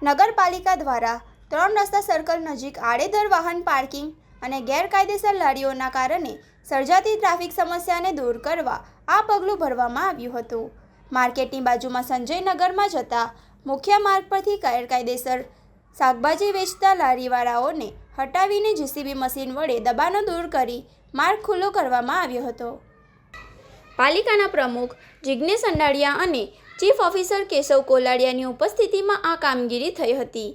નગરપાલિકા દ્વારા 3 રસ્તા સર્કલ નજીક આડેધડ વાહન પાર્કિંગ અને ગેરકાયદેસર લારીઓના કારણે સર્જાતી ટ્રાફિક સમસ્યાને દૂર કરવા આ પગલું ભરવામાં આવ્યું હતું। માર્કેટની બાજુમાં સંજયનગરમાં જતા મુખ્ય માર્ગ પરથી ગેરકાયદેસર શાકભાજી વેચતા લારીવાળાઓને હટાવીને જેસીબી મશીન વડે દબાણો દૂર કરી માર્ગ ખુલ્લો કરવામાં આવ્યો હતો। પાલિકાના પ્રમુખ જિગ્નેશ અંડાળિયા અને ચીફ ઓફિસર કેશવ કોલાડિયાની ઉપસ્થિતિમાં આ કામગીરી થઈ હતી।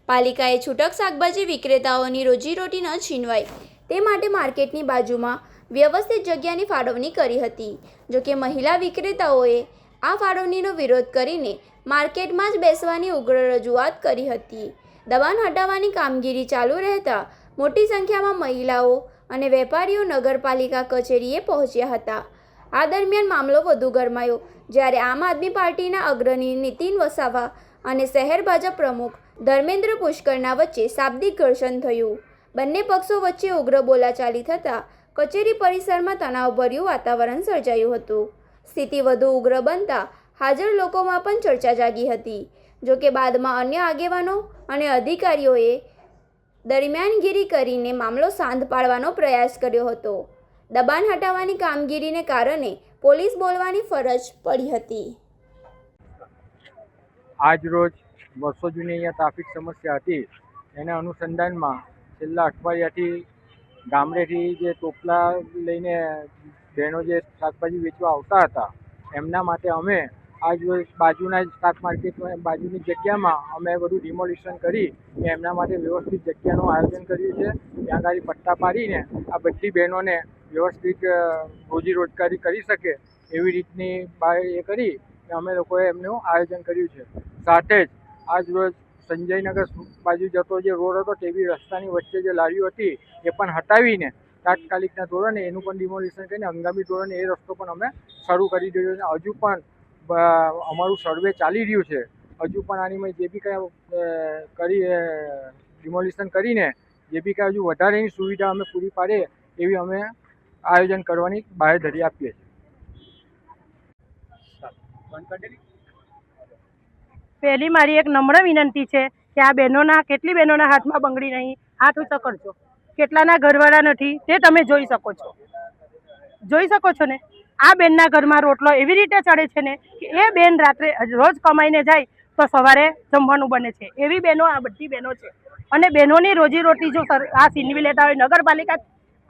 પાલિકાએ છૂટક શાકભાજી વિક્રેતાઓની રોજીરોટી ન છીનવાય તે માટે માર્કેટની બાજુમાં વ્યવસ્થિત જગ્યાની ફાળવણી કરી હતી। જોકે મહિલા વિક્રેતાઓએ આ ફાળવણીનો વિરોધ કરીને માર્કેટમાં જ બેસવાની ઉગ્ર રજૂઆત કરી હતી। દબાણ હટાવવાની કામગીરી ચાલુ રહેતા મોટી સંખ્યામાં મહિલાઓ અને વેપારીઓ નગરપાલિકા કચેરીએ પહોંચ્યા હતા। આ દરમિયાન મામલો વધુ ગરમાયો જ્યારે આમ આદમી પાર્ટીના અગ્રણી નીતિન વસાવા અને શહેર ભાજપ પ્રમુખ ધર્મેન્દ્ર પુષ્કરના વચ્ચે શાબ્દિક ઘર્ષણ થયું। બંને પક્ષો વચ્ચે ઉગ્ર બોલાચાલી થતાં કચેરી પરિસરમાં તણાવભર્યું વાતાવરણ સર્જાયું હતું। સ્થિતિ વધુ ઉગ્ર બનતા હાજર લોકોમાં પણ ચર્ચા જાગી હતી। જોકે બાદમાં અન્ય આગેવાનો અને અધિકારીઓએ દરમિયાનગીરી કરીને મામલો શાંત પાડવાનો પ્રયાસ કર્યો હતો। દબાણ હટાવવાની કામગીરીને કારણે પોલીસ બોલવાની ફરજ પડી હતી। આજ રોજ વર્ષો જૂની અહીંયા ટ્રાફિક સમસ્યા હતી એના અનુસંધાનમાં છેલ્લા અઠવાડિયાથી ગામડેથી જે ટોપલા લઈને બહેનો જે શાકભાજી વેચવા આવતા હતા એમના માટે અમે આજ રોજ બાજુના જ શાક માર્કેટ બાજુની જગ્યામાં અમે બધું ડિમોલિશન કરી એમના માટે વ્યવસ્થિત જગ્યાનું આયોજન કર્યું છે। ત્યાં આગળ પટ્ટા પાડીને આ બધી બહેનોને વ્યવસ્થિત રોજી રોજગારી કરી શકે એવી રીતની એ કરી અમે લોકોએ એમનું આયોજન કર્યું છે। સાથે જ આજ રોજ સંજયનગર બાજુ જતો જે રોડ હતો તેવી રસ્તાની વચ્ચે જે લારીઓ હતી એ પણ હટાવીને તાત્કાલિકના ધોરણે એનું પણ ડિમોલિશન કરીને હંગામી ધોરણે એ રસ્તો પણ અમે શરૂ કરી દીધો છે। હજુ પણ અમારું સર્વે ચાલી રહ્યું છે। હજુ પણ આની જે બી કાંઈ ડિમોલિશન કરીને જે બી કાંઈ હજુ વધારેની સુવિધા અમે પૂરી પાડીએ એવી અમે આયોજન કરવાની બાંહેધરી આપીએ છીએ। પહેલી મારી એક નમ્ર વિનંતી છે કે આ બહેનોના કેટલી બહેનોના હાથમાં બંગડી નહીં, હાથ ઊંચો કરજો, કેટલાના ઘરવાળા નથી તે તમે જોઈ શકો છો ને। આ બેનના ઘરમાં રોટલો એવી રીતે ચડે છે ને કે એ બેન રાત્રે રોજ કમાઈને જાય તો સવારે જમવાનું બને છે। એવી બહેનો આ બધી બહેનો છે અને બહેનોની રોજીરોટી જો આ છીનવી લેતા હોય નગરપાલિકા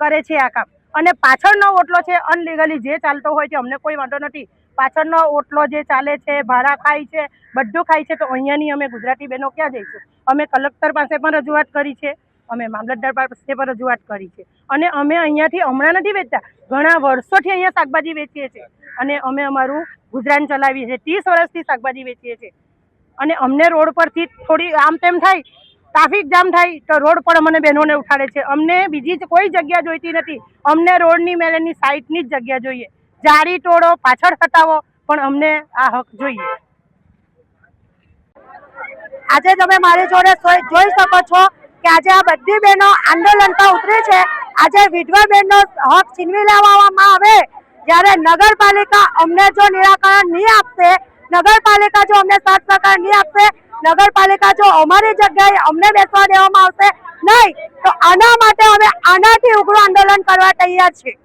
કરે છે આ કામ। અને પાછળનો ઓટલો છે અનલીગલી જે ચાલતો હોય છે અમને કોઈ વાંધો નથી। પાછળનો ઓટલો જે ચાલે છે ભાડા ખાય છે બધું ખાય છે તો અહીંયાની અમે ગુજરાતી બહેનો ક્યાં જઈશું? અમે કલેક્ટર પાસે પણ રજૂઆત કરી છે, અમે મામલતદાર પાસે પણ રજૂઆત કરી છે અને અમે અહીંયાથી હમણાં નથી વેચતા, ઘણા વર્ષોથી અહીંયા શાકભાજી વેચીએ છીએ અને અમે અમારું ગુજરાન ચલાવીએ છીએ। 30 વર્ષથી શાકભાજી વેચીએ છીએ અને અમને રોડ પરથી થોડી આમ તેમ થાય ટ્રાફિક જામ થાય તો રોડ પર અમને બહેનોને ઉઠાડે છે। અમને બીજી કોઈ જગ્યા જોઈતી નથી, અમને રોડની મેલેની સાઈડની જ જગ્યા જોઈએ। જારી તોડો, પાછળ હટાવો પણ અમને આ હક જોઈએ। આજે તમે મારી જોડે જોઈ શકો છો કે આજે આ બધી બહેનો આંદોલન પર ઉતરી છે। આજે વિધવા બહેનનો હક છીનવી લેવામાં આવે જ્યારે નગરપાલિકા અમને જો નિરાકરણ નહીં આપશે, નગરપાલિકા જો અમને સાથ સહકાર નહીં આપશે, નગરપાલિકા જો અમારી જગ્યાએ અમને બેસવા દેવામાં આવશે નહીં તો આના માટે અમે આનાથી ઉગ્ર આંદોલન કરવા તૈયાર છીએ।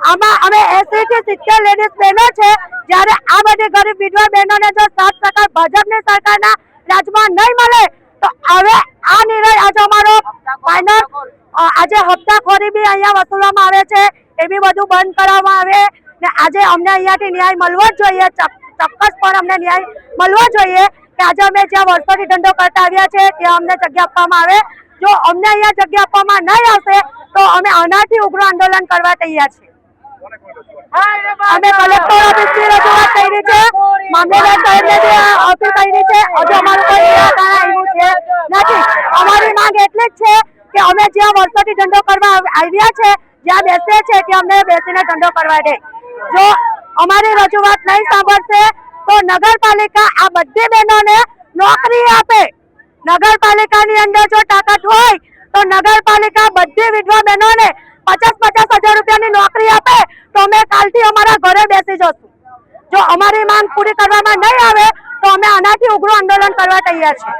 આમાં અમે 80 થી 70 લેડીઝ બહેનો છે। જ્યારે આ બધી ગરીબ વિધવા બહેનોને જો સાથ સહકાર ભાજપની સરકારના રાજમાં નહીં મળે તો હવે આ નિર્ણય આજે અમારો ફાઇનલ, આજે હપ્તાખોરી બી અહીંયા વસૂલવામાં આવે છે એ બી બધું બંધ કરવામાં આવે ને આજે અમને અહીંયાથી ન્યાય મળવો જ જોઈએ। ચોક્કસ પણ અમને ન્યાય મળવો જોઈએ કે આજે અમે જ્યાં વર્ષોથી ધંધો કરતા આવ્યા છે ત્યાં અમને જગ્યા આપવામાં આવે। જો અમને અહીંયા જગ્યા આપવામાં નહીં આવશે તો અમે આનાથી ઉગ્ર આંદોલન કરવા તૈયાર છીએ। અમે કલેક્ટર ઓફિસની રજૂઆત કરી છે, મામલતદાર સાહેબને બી ઓફિસ કરી છે, હજુ અમારું કોઈ નિરાકરણ આવ્યું છે નથી। અમારી માંગ એટલી જ છે કે અમે જ્યાં વર્ષોથી ધંધો કરવા આવ્યા છે, જ્યાં બેસીએ છીએ ત્યાં અમને બેસીને ધંધો કરવા દે। જો અમારી રજૂઆત નહીં સાંભળશે તો નગરપાલિકા આ બધી બહેનોને નોકરી આપે। નગરપાલિકાની અંદર જો તાકાત હોય તો નગરપાલિકા બધી વિધવા બહેનોને 50,000 રૂપિયાની નોકરી આપે તો અમે કાલથી અમારા ઘરે બેસી જશું। જો અમારી માંગ પૂરી કરવામાં નહીં આવે તો અમે આનાથી ઉગ્ર આંદોલન કરવા તૈયાર છીએ.